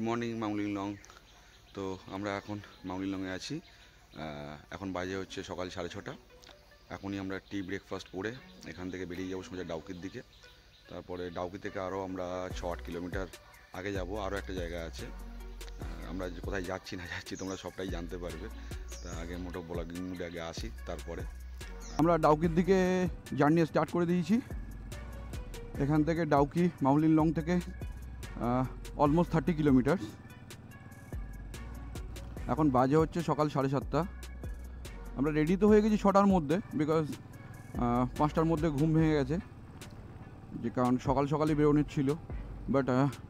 Morning মাউলিংলং। তো আমরা এখন মাউলিংলংয়ে আছি। এখন বাজে হচ্ছে সকাল 6:30। এখনই আমরা টি ব্রেকফাস্ট করে এখান থেকে বেরিয়ে যাবো সোজা ডাউকির দিকে। তারপরে ডাউকি থেকে আরও আমরা 6-8 কিলোমিটার আগে যাব, আরও একটা জায়গা আছে। আমরা কোথায় যাচ্ছি না যাচ্ছি তোমরা সবটাই জানতে পারবে। তা আগে মোটো ব্লগিং মুডে আগে আসি, তারপরে আমরা ডাউকির দিকে জার্নি স্টার্ট করে দিয়েছি। এখান থেকে ডাউকি মাউলিংলং থেকে অলমোস্ট 30 কিলোমিটার। এখন বাজে হচ্ছে সকাল 7:30। আমরা রেডি তো হয়ে গেছি 6টার মধ্যে, বিকজ 5টার মধ্যে ঘুম ভেঙে গেছে, যে কারণ সকাল সকালই বেরোনোর ছিল। বাট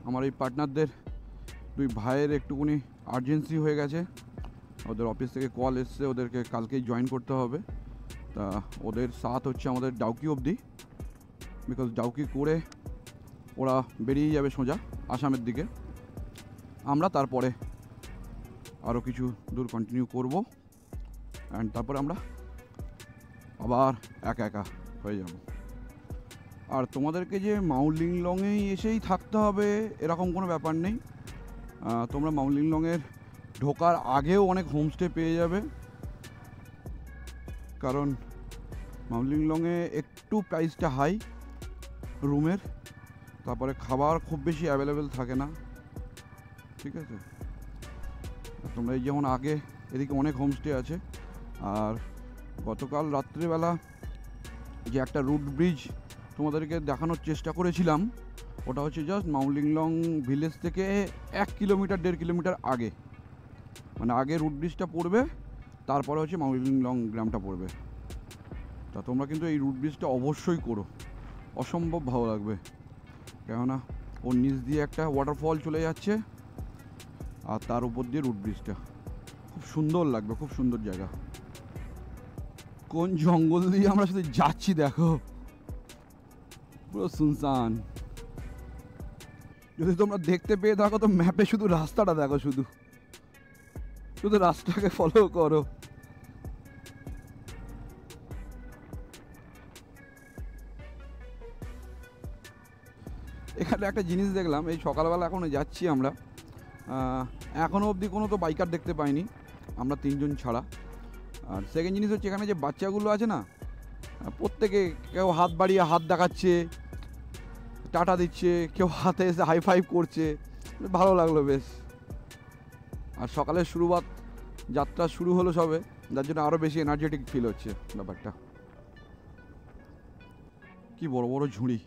আমার এই পার্টনারদের দুই ভাইয়ের একটুকুনি আর্জেন্সি হয়ে গেছে। ওদের অফিস থেকে কল এসছে, ওদেরকে কালকেই জয়েন করতে হবে। তা ওদের সাথ হচ্ছে আমাদের ডাউকি অবধি, বিকজ ডাউকি করে ওরা বেরিয়ে যাবে সোজা আসামের দিকে। আমরা তারপরে আরও কিছু দূর কন্টিনিউ করব, অ্যান্ড তারপরে আমরা আবার একা একা হয়ে যাব। আর তোমাদেরকে যে মাউলিংলংয়েই এসেই থাকতে হবে এরকম কোনো ব্যাপার নেই। তোমরা মাউলিংলংয়ের ঢোকার আগেও অনেক হোমস্টে পেয়ে যাবে, কারণ মাউলিংলংয়ে একটু প্রাইসটা হাই রুমের। তারপরে খাবার খুব বেশি অ্যাভেলেবেল থাকে না, ঠিক আছে? তোমরা এই যেমন আগে এদিকে অনেক হোমস্টে আছে। আর গতকাল রাত্রিবেলা যে একটা রুট ব্রিজ তোমাদেরকে দেখানোর চেষ্টা করেছিলাম, ওটা হচ্ছে জাস্ট মাউলিংলং ভিলেজ থেকে 1 কিলোমিটার 1.5 কিলোমিটার আগে, মানে আগে রুট ব্রিজটা পড়বে, তারপরে হচ্ছে মাউলিংলং গ্রামটা পড়বে। তা তোমরা কিন্তু এই রুট ব্রিজটা অবশ্যই করো, অসম্ভব ভালো লাগবে। কেননা ওর নিচ দিয়ে একটা ওয়াটারফল চলে যাচ্ছে, আর তার উপর দিয়ে রুট ব্রিজটা খুব সুন্দর লাগবে, খুব সুন্দর জায়গা। কোন জঙ্গল দিয়ে আমরা শুধু যাচ্ছি দেখো, পুরো সুনসান। যদি তোমরা দেখতে পেয়ে থাকো তো ম্যাপে শুধু রাস্তাটা দেখো, শুধু শুধু রাস্তাকে ফলো করো। এখানে একটা জিনিস দেখলাম, এই সকালবেলা এখনও যাচ্ছি আমরা, এখনও অবধি কোনো তো বাইকার দেখতে পাইনি, আমরা 3 জন ছাড়া। আর সেকেন্ড জিনিস হচ্ছে এখানে যে বাচ্চাগুলো আছে না, প্রত্যেকে কেউ হাত বাড়িয়ে হাত দেখাচ্ছে, টাটা দিচ্ছে, কেউ হাতে এসে হাই ফাইভ করছে, ভালো লাগলো বেশ। আর সকালের শুরুয়াত, যাত্রা শুরু হলো সবে, যার জন্য আরও বেশি এনার্জেটিক ফিল হচ্ছে ব্যাপারটা। কি বড় বড় ঝুড়ি!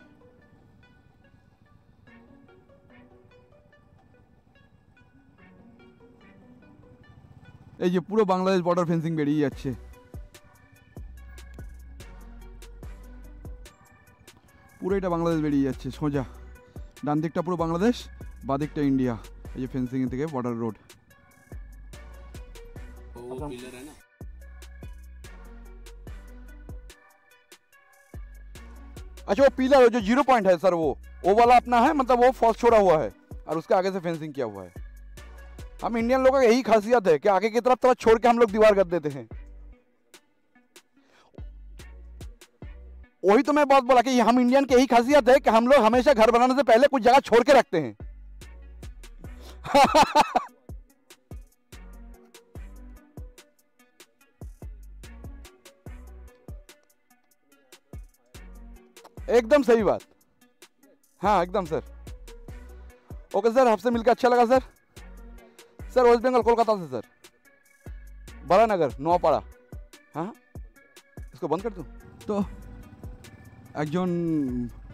এই যে পুরো বাংলাদেশ বর্ডার ফেন্সিং বেরিয়ে যাচ্ছে। পুরো এটা বাংলাদেশ বেরিয়ে যাচ্ছে সোজা। ডান দিকটা পুরো বাংলাদেশ, বাঁ দিকটা ইন্ডিয়া। এই যে ফেন্সিং থেকে বর্ডার রোড। अच्छा, वो पिलर जो 0 पॉइंट है सर, वो वाला अपना है, मतलब वो फॉल्स छोड़ा हुआ है और उसके आगे से फेंसिंग किया हुआ है। हम इंडियन लोगों की यही खासियत है कि आगे की तरफ थोड़ा छोड़ के हम लोग दीवार कर देते हैं। वही तो मैं बहुत बोला कि हम इंडियन की यही खासियत है कि हम लोग हमेशा घर बनाने से पहले कुछ जगह छोड़ के रखते हैं। एकदम सही बात। हाँ एकदम सर। ओके सर, आपसे मिलकर अच्छा लगा sir. Sir West Bengal Kolkata से सर, बड़ानगर নোয়াপাড়া। हाँ इसको बंद कर दूँ তো। একজন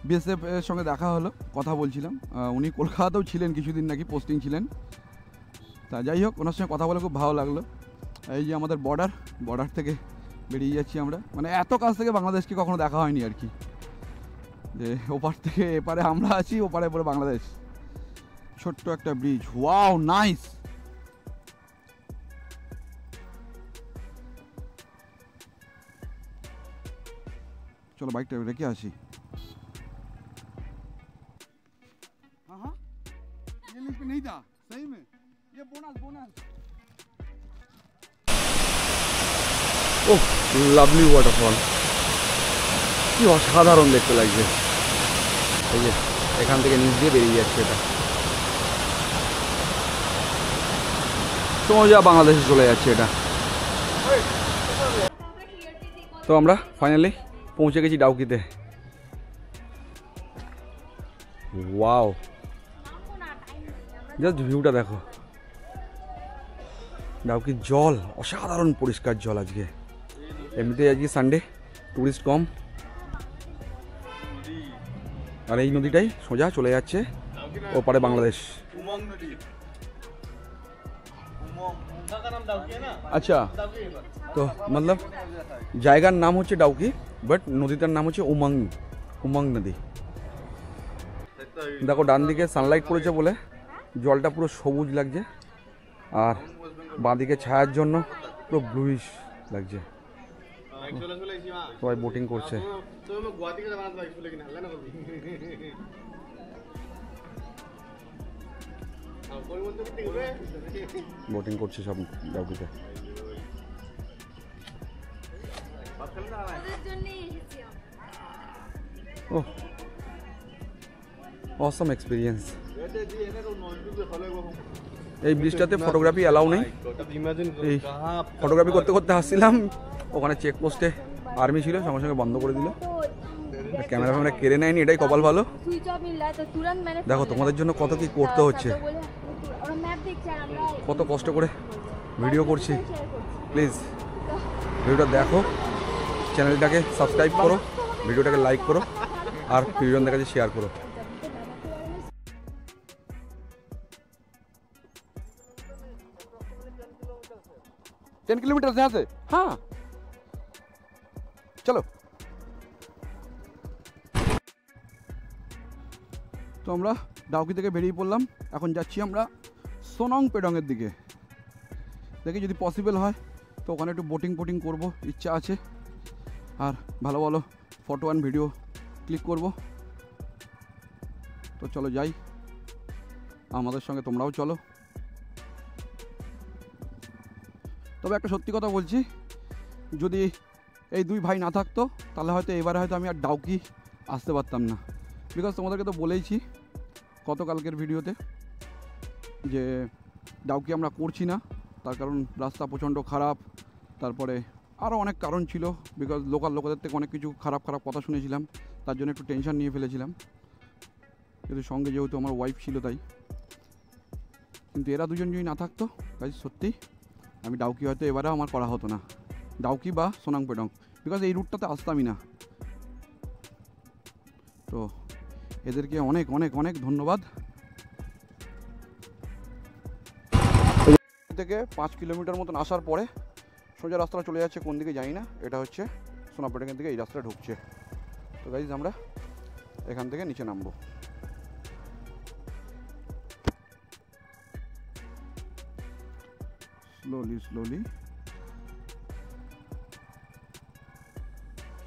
বিএসএফ এর সঙ্গে দেখা হলো, কথা বলছিলাম। উনি কলকাতাতেও ছিলেন কিছুদিন, নাকি পোস্টিং ছিলেন। তা যাই হোক, ওনার সঙ্গে কথা বলে খুব ভালো লাগলো। এই যে আমাদের বর্ডার থেকে বেরিয়ে যাচ্ছি আমরা, মানে এত কাছ থেকে বাংলাদেশকে কখনো দেখা হয়নি আর কি, যে ওপার থেকে এপারে আমরা আছি, ওপারে পরে বাংলাদেশ। ছোট্ট একটা ব্রিজ, ওয়াও নাইস। चलो बाइक রেখে আসি। हाँ हाँ, ये लिंक पे नहीं था सही में, ये बोनस। ओह লাভলি ওয়াটারফল, কি অসাধারণ দেখতে লাগছে। এই যে এখান থেকে নিচ দিয়ে বেরিয়ে যাচ্ছে এটা। সোজা বাংলাদেশে চলে যাচ্ছে এটা। তো আমরা ফাইনালি পৌঁছে গেছি ডাউকিতে। ওয়াও, জাস্ট ভিউটা দেখো। ডাউকির জল অসাধারণ পরিষ্কার জল আজকে। এমনিতে আজকে সানডে, টুরিস্ট কম, আর এই নদীটাই সোজা চলে যাচ্ছে ওপারে বাংলাদেশ। আচ্ছা, তো মতলব জায়গার নাম হচ্ছে ডাউকি, বাট নদীটার নাম হচ্ছে উমং নদী। দেখো ডান দিকে সানলাইট পড়েছে বলে জলটা পুরো সবুজ লাগছে, আর বাঁদিকে ছায়ার জন্য পুরো ব্লুইশ লাগছে। সবাই বোটিং করছে। বোটিং করছে সব ডাউকিতে। ও অসম এক্সপিরিয়েন্স। এই ব্রিজটাতে ফটোগ্রাফি অ্যালাউ নেই। এই ফটোগ্রাফি করতে করতে আসছিলাম, ওখানে চেকপোস্টে আর্মি ছিল, সঙ্গে সঙ্গে বন্ধ করে দিল। ক্যামেরা ফ্যামেরা কেড়ে নেয়নি, এটাই কপাল ভালো। দেখো তোমাদের জন্য কত কি করতে হচ্ছে, কত কষ্ট করে ভিডিও করছি। প্লিজ ভিডিওটা দেখো, চ্যানেলটাকে সাবস্ক্রাইব করো, ভিডিওটাকে লাইক করো, আর প্রিয়জনদের কাছে শেয়ার করো। टेन किलोमीटर यहाँ से। हाँ चलो। তো আমরা ডাউকি থেকে বেরিয়ে পড়লাম, এখন যাচ্ছি আমরা সোনং পেডংয়ের দিকে। দেখি যদি পসিবল হয় তো ওখানে একটু বোটিং করব, ইচ্ছা আছে। আর ভালো ভালো ফটো অ্যান্ড ভিডিও ক্লিক করব। তো চলো যাই, আমাদের সঙ্গে তোমরাও চলো। তবে একটা সত্যি কথা বলছি, যদি এই দুই ভাই না থাকতো তাহলে হয়তো এবারে হয়তো আমি আর ডাউকি আসতে পারতাম না। বিকজ তোমাদেরকে তো বলেইছি গতকালকের ভিডিওতে যে ডাউকি আমরা করছি না, তার কারণ রাস্তা প্রচণ্ড খারাপ, তারপরে আরও অনেক কারণ ছিল। বিকজ লোকাল লোকেদের থেকে অনেক কিছু খারাপ কথা শুনেছিলাম, তার জন্য একটু টেনশন নিয়ে ফেলেছিলাম। কিন্তু সঙ্গে যেহেতু আমার ওয়াইফ ছিল তাই। কিন্তু এরা দুজন যদি না থাকতো তাই সত্যি আমি ডাউকি হয়তো এবারে আমার করা হতো না, ডাউকি বা সোনাং পেডং, বিকজ এই রুটটাতে আসতামই না। তো এদেরকে অনেক অনেক অনেক ধন্যবাদ। থেকে 5 কিলোমিটার মতন আসার পরে সোজা রাস্তাটা চলে যাচ্ছে, কোন দিকে জানি না, এটা হচ্ছে সোনাং পেডংয়ের দিকে এই রাস্তাটা ঢুকছে। তো গাইজ আমরা এখান থেকে নিচে নামবো। স্লোলি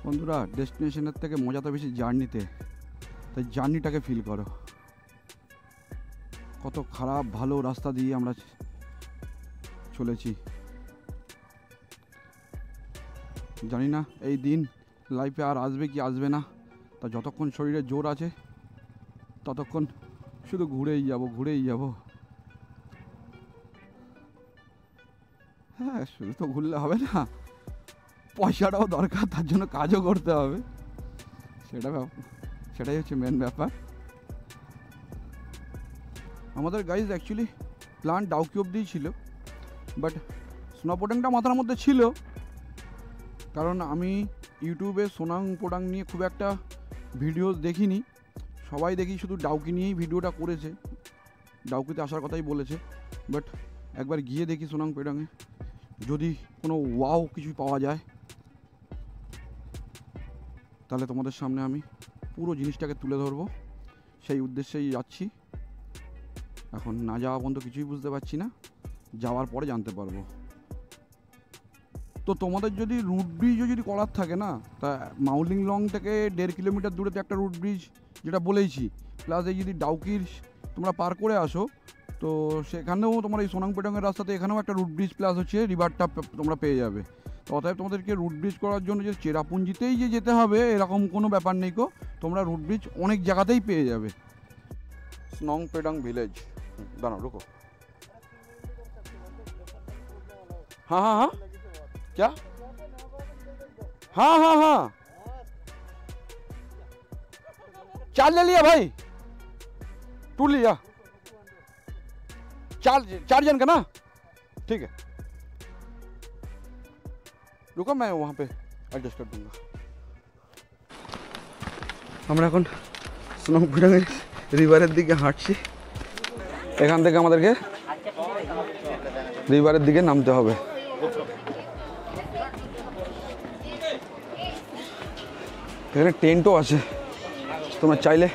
বন্ধুরা, ডেস্টিনেশনের থেকে মজা তো বেশি জার্নিতে, তাই জার্নিটাকে ফিল করো। কত খারাপ ভালো রাস্তা দিয়ে আমরা চলেছি, জানি না এই দিন লাইফে আর আসবে কি আসবে না। তা যতক্ষণ শরীরে জোর আছে ততক্ষণ শুধু ঘুরেই যাব। হ্যাঁ, শুধু তো ঘুরলে হবে না, পয়সাটাও দরকার, তার জন্য কাজও করতে হবে। সেটাই হচ্ছে মেন ব্যাপার। আমাদের গাইজ অ্যাকচুয়ালি প্ল্যান ডাউকি অবধিই ছিল, বাট সোনাং পেডংটা মাথার মধ্যে ছিল, কারণ আমি ইউটিউবে সোনাং পেডং নিয়ে খুব একটা ভিডিও দেখিনি। সবাই দেখি শুধু ডাউকি নিয়েই ভিডিওটা করেছে, ডাউকিতে আসার কথাই বলেছে। বাট একবার গিয়ে দেখি সোনাং পেডংয়ে, যদি কোনো ওয়াও কিছু পাওয়া যায় তাহলে তোমাদের সামনে আমি পুরো জিনিসটাকে তুলে ধরবো। সেই উদ্দেশ্যেই যাচ্ছি। এখন না যাওয়া পর্যন্ত কিছুই বুঝতে পারছি না, যাওয়ার পরে জানতে পারবো। তো তোমাদের যদি রুট ব্রিজও যদি করার থাকে না, তা মাউলিং লং থেকে 1.5 কিলোমিটার দূরেতে একটা রুট ব্রিজ যেটা বলেইছি, প্লাস এই যদি ডাউকির তোমরা পার করে আসো তো সেখানেও তোমার এই সোনাং পেডংয়ের রাস্তাতে এখানেও একটা রুট ব্রিজ প্লাস হচ্ছে রিভারটা তোমরা পেয়ে যাবে। তো অতএব তোমাদেরকে রুট ব্রিজ করার জন্য যে চেরাপুঞ্জিতেই যে যেতে হবে এরকম কোনো ব্যাপার নেই কো, তোমরা রুট ব্রিজ অনেক জায়গাতেই পেয়ে যাবে। সোনাং পেডং ভিলেজ, দাঁড়াও রুকো। हाँ हाँ हाँ क्या हाँ हाँ हाँ चार ले लिया भाई, टू लिया, चार जन का ना, ठीक है रुको मैं वहाँ पे एडजस्ट कर दूंगा। আমরা এখন সোনামপুরের রিভারের দিকে হাঁটছি, এখান থেকে আমাদেরকে রিভারের দিকে নামতে হবে। এখানে টেন্টও আছে, তোমরা চাইলে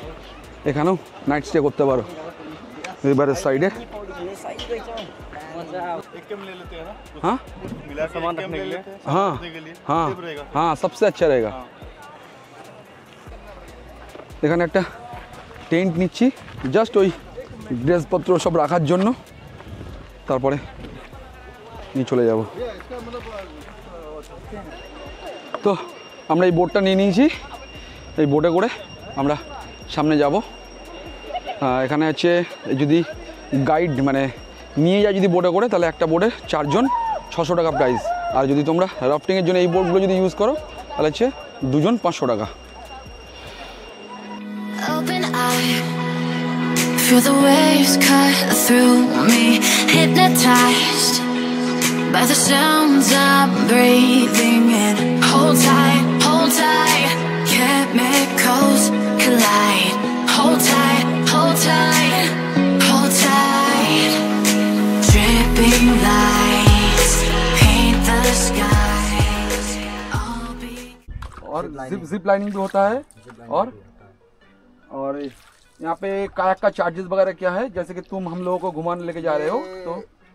এখানেও নাইট স্টে করতে পারো রিভারের সাইডে। हाँ हाँ हाँ हाँ सबसे अच्छा रहेगा। এখানে একটা টেন্ট নিচ্ছি জাস্ট ওই ড্রেসপত্র সব রাখার জন্য, তারপরে নিয়ে চলে যাব। তো আমরা এই বোটটা নিয়ে নিয়েছি, এই বোটে করে আমরা সামনে যাব। এখানে হচ্ছে যদি গাইড মানে নিয়ে যায় যদি বোটে করে, তাহলে একটা বোটে 4 জন 600 টাকা প্রাইস, আর যদি তোমরা রাফটিংয়ের জন্য এই বোটগুলো যদি ইউজ করো তাহলে হচ্ছে 2 জন 500 টাকা। Open eye, feel the waves cut through me, hypnotized by the sounds I'm breathing in. Hold tight, chemicals collide. Hold tight, hold tight, hold tight. Dripping lights paint the skies. I'll be और zip lining भी होता है। और यहाँ पे कायाक का charges वगैरह क्या है, जैसे कि तुम हम लोगों को घुमाने लेके जा रहे हो तो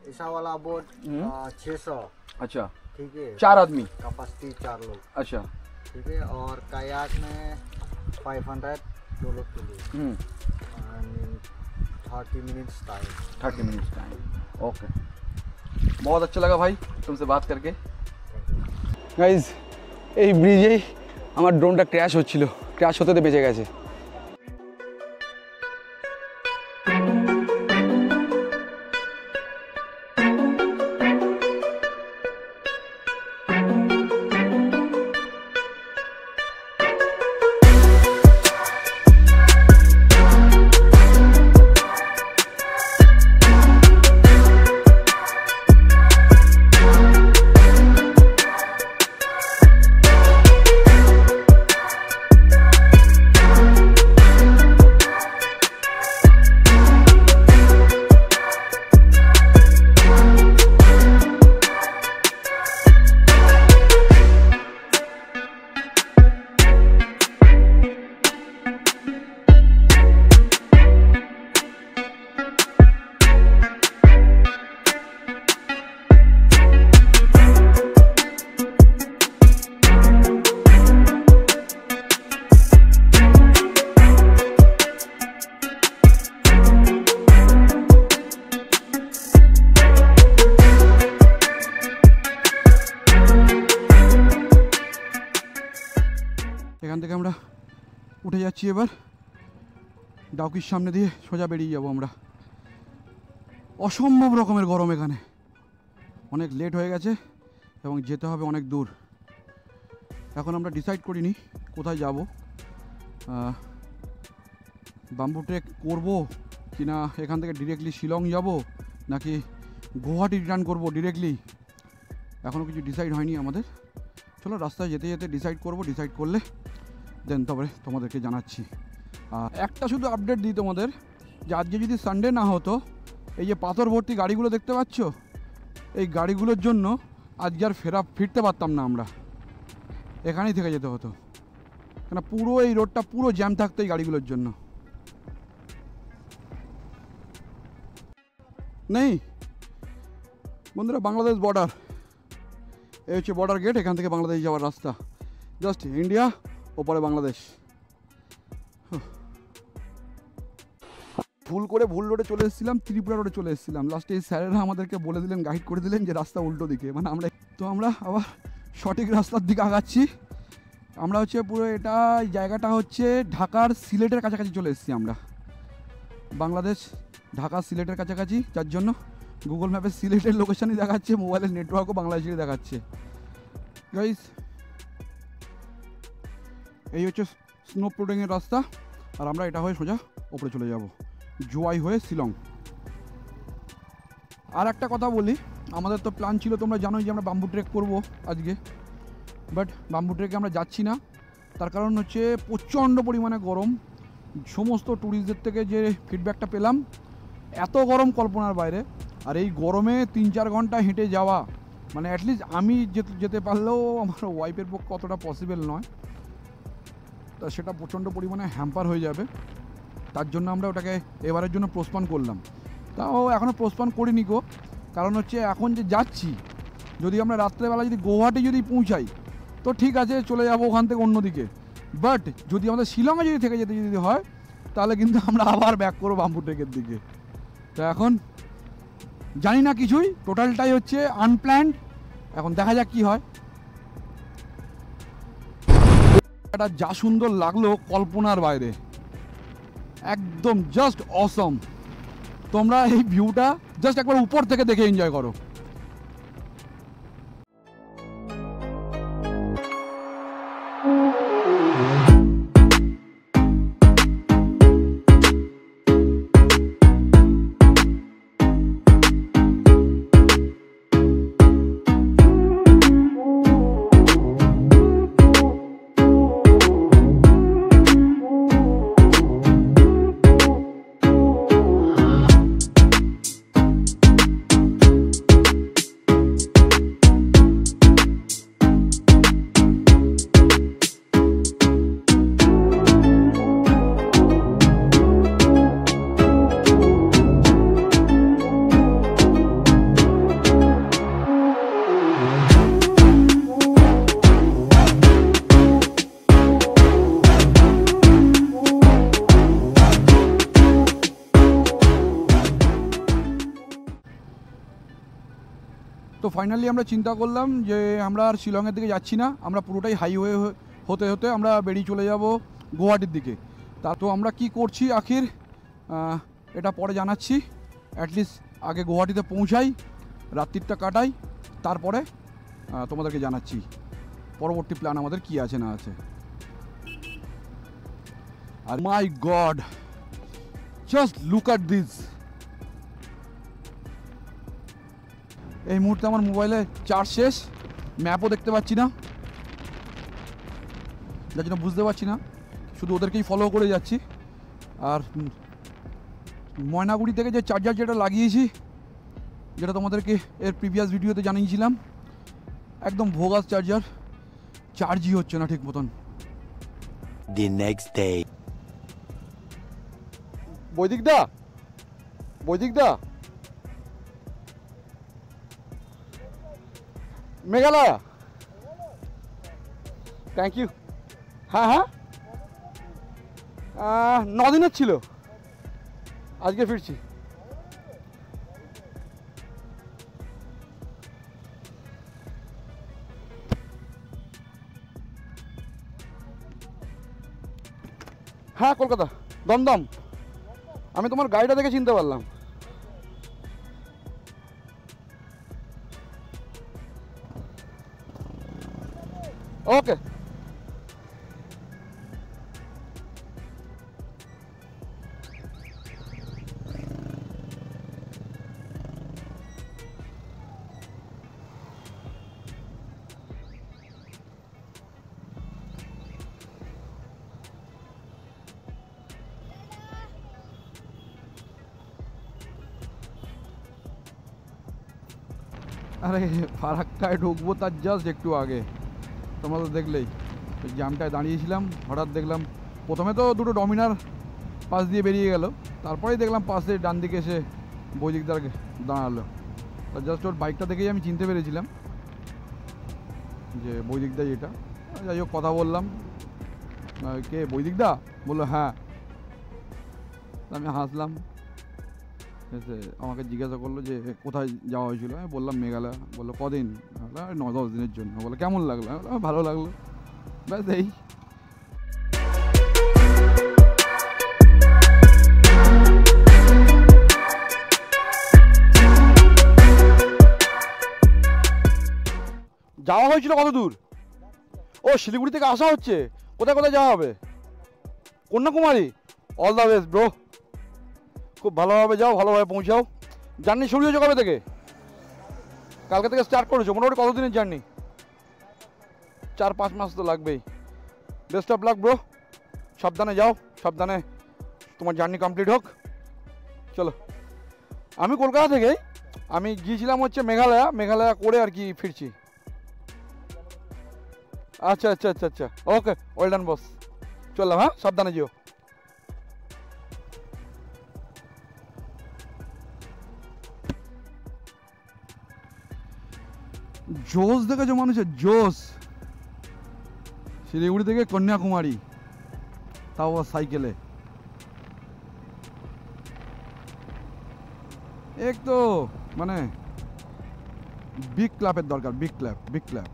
ऐसा वाला बोट 600, अच्छा ठीक है, 4 आदमी, कैपेसिटी 4 लोग, अच्छा ठीक है। और कायाक में 500 2 लोग के लिए, 30 minutes time. 30 minutes time, okay. बहुत अच्छा लगा भाई तुमसे बात करके। গাইজ এই ব্রিজেই আমার ড্রোনটা ক্র্যাশ হচ্ছিল, ক্র্যাশ হতে বেঁচে গেছে। এখান থেকে আমরা উঠে যাচ্ছি, এবার ডাউকির সামনে দিয়ে সোজা বেরিয়ে যাব আমরা। অসম্ভব রকমের গরম এখানে, অনেক লেট হয়ে গেছে এবং যেতে হবে অনেক দূর। এখন আমরা ডিসাইড করিনি কোথায় যাব, বাম্বু ট্রেক করবো কি না, এখান থেকে ডিরেক্টলি শিলং যাব নাকি গুয়াহাটি রিটার্ন করবো ডিরেক্টলি, এখনও কিছু ডিসাইড হয়নি আমাদের। চলো রাস্তায় যেতে যেতে ডিসাইড করবো, ডিসাইড করলে দেন তবে তোমাদেরকে জানাচ্ছি। একটা শুধু আপডেট দিই তোমাদের, যে আজকে যদি সানডে না হতো, এই যে পাথর ভর্তি গাড়িগুলো দেখতে পাচ্ছ, এই গাড়িগুলোর জন্য আজকে আর ফিরতে পারতাম না আমরা, এখানেই থেকে যেতে হতো, কেন পুরো এই রোডটা পুরো জ্যাম থাকতো এই গাড়িগুলোর জন্য। নেই বন্ধুরা, বাংলাদেশ বর্ডার, এই হচ্ছে বর্ডার গেট, এখান থেকে বাংলাদেশ যাওয়ার রাস্তা, জাস্ট ইন্ডিয়া ওপরে বাংলাদেশ। ভুল করে ভুল রোডে চলে এসেছিলাম, ত্রিপুরা রোডে চলে এসেছিলাম। লাস্টে এই স্যারেরা আমাদেরকে বলে দিলেন, গাইড করে দিলেন যে রাস্তা উল্টো দিকে, মানে আমরা আবার সঠিক রাস্তার দিকে আগাচ্ছি। আমরা হচ্ছে পুরো এটা জায়গাটা হচ্ছে ঢাকার সিলেটের কাছাকাছি চলে এসেছি আমরা, বাংলাদেশ ঢাকা সিলেটের কাছাকাছি, যার জন্য গুগল ম্যাপে সিলেটের লোকেশনই দেখাচ্ছে, মোবাইলের নেটওয়ার্কও বাংলাদেশেরই দেখাচ্ছে। গাইস এই হচ্ছে স্নো প্রোটেক্টের রাস্তা, আর আমরা এটা হয়ে সোজা ওপরে চলে যাব জোয়াই হয়ে শিলং। আর একটা কথা বলি, আমাদের তো প্ল্যান ছিল, তোমরা জানোই যে আমরা বাম্বু ট্রেক করবো আজকে, বাট বাম্বু ট্রেকে আমরা যাচ্ছি না। তার কারণ হচ্ছে প্রচণ্ড পরিমাণে গরম। সমস্ত ট্যুরিস্টদের থেকে যে ফিডব্যাকটা পেলাম, এত গরম কল্পনার বাইরে। আর এই গরমে 3-4 ঘন্টা হেঁটে যাওয়া, মানে অ্যাটলিস্ট আমি যেতে পারলেও আমার ওয়াইফের পক্ষে অতটা পসিবল নয়। তা সেটা প্রচণ্ড পরিমাণে হ্যাম্পার হয়ে যাবে। তার জন্য আমরা ওটাকে এবারের জন্য পোস্টপন করলাম। তাও এখনও পোস্টপন করিনি গো, কারণ হচ্ছে এখন যে যাচ্ছি, যদি আমরা রাত্রেবেলা যদি গৌহাটি যদি পৌঁছাই তো ঠিক আছে, চলে যাবো ওখান থেকে অন্যদিকে। বাট যদি আমাদের শিলংয়ে যদি থেকে যেতে যদি হয়, তাহলে কিন্তু আমরা আবার ব্যাক করবো বাম্বু ট্রেকের দিকে। তো এখন জানি না কিছুই, টোটালটাই হচ্ছে আনপ্ল্যান্ড। এখন দেখা যাক কি হয়। এটা যা সুন্দর লাগলো কল্পনার বাইরে, একদম জাস্ট অসম। তোমরা এই ভিউটা জাস্ট একবার উপর থেকে দেখে এনজয় করো। তো ফাইনালি আমরা চিন্তা করলাম যে আমরা আর শিলংয়ের দিকে যাচ্ছি না, আমরা পুরোটাই হাইওয়ে হতে হতে আমরা বেরিয়ে চলে যাব গুয়াহাটির দিকে। তা তো আমরা কি করছি আখির এটা পরে জানাচ্ছি। অ্যাটলিস্ট আগে গুয়াহাটিতে পৌঁছাই, রাত্রিটা কাটাই, তারপরে তোমাদেরকে জানাচ্ছি পরবর্তী প্ল্যান আমাদের কি আছে না আছে। আর my god, just look at this. এই মুহূর্তে আমার মোবাইলে চার্জ শেষ, ম্যাপও দেখতে পাচ্ছি না, যার জন্য বুঝতে পারছি না, শুধু ওদেরকেই ফলো করে যাচ্ছি। আর ময়নাগুড়ি থেকে যে চার্জার যেটা লাগিয়েছি, যেটা তোমাদেরকে এর প্রিভিয়াস ভিডিওতে জানিয়েছিলাম, একদম ভোগাস চার্জার, চার্জই হচ্ছে না ঠিক মতন। The next day. বৈদিকদা, বৈদিকদা, মেঘালয়, থ্যাংক ইউ। হ্যাঁ হ্যাঁ, 9 দিনের ছিল, আজকে ফিরছি। হ্যাঁ কলকাতা, দমদম। আমি তোমার গাড়িটা দেখে চিনতে পারলাম। ওকে। আরে ফারাক্কায় ঢুকবো তার জাস্ট একটু আগে তোমরা তো দেখলেই জ্যামটায় দাঁড়িয়েছিলাম, হঠাৎ দেখলাম প্রথমে তো দুটো ডমিনার পাশ দিয়ে বেরিয়ে গেল, তারপরেই দেখলাম পাশে ডান দিকে এসে বৈদিকদার দাঁড়ালো। জাস্ট ওর বাইকটা দেখেই আমি চিনতে পেরেছিলাম যে বৈদিকদা এটা। যাই হোক কথা বললাম, কে বৈদিকদা? বললো হ্যাঁ। আমি হাসলাম, এসে আমাকে জিজ্ঞাসা করলো যে কোথায় যাওয়া হয়েছিল। আমি বললাম মেঘালয়। বললো কদিন? 9-10 দিনের জন্য। বললো কেমন লাগলো? ভালো লাগলো, ব্যাস এই। হয়েছিল কত দূর? ও শিলিগুড়ি থেকে আসা হচ্ছে, কোথায় কোথায় যাওয়া হবে? Kanyakumari. All the best bro, খুব ভালোভাবে যাও, ভালোভাবে পৌঁছাও। জার্নি শুরু হয়েছে কবে থেকে? কালকে থেকে স্টার্ট করেছো? মোটামুটি কতদিনের জার্নি? 4-5 মাস তো লাগবেই। বেস্ট অফ লাক ব্রো, সাবধানে যাও, সাবধানে তোমার জার্নি কমপ্লিট হোক। চলো, আমি কলকাতা থেকে আমি গিয়েছিলাম হচ্ছে মেঘালয়া করে আর কি ফিরছি। আচ্ছা আচ্ছা আচ্ছা আচ্ছা, ওকে, ওয়েল ডান বস। চললাম, হ্যাঁ, সাবধানে যেও। জোশ দেখেছো মানুষের জোশ? শিলিগুড়ি থেকে কন্যাকুমারী, তাও সাইকেলে। এক তো মানে বিগ ক্লাবের দরকার, বিগ ক্লাব।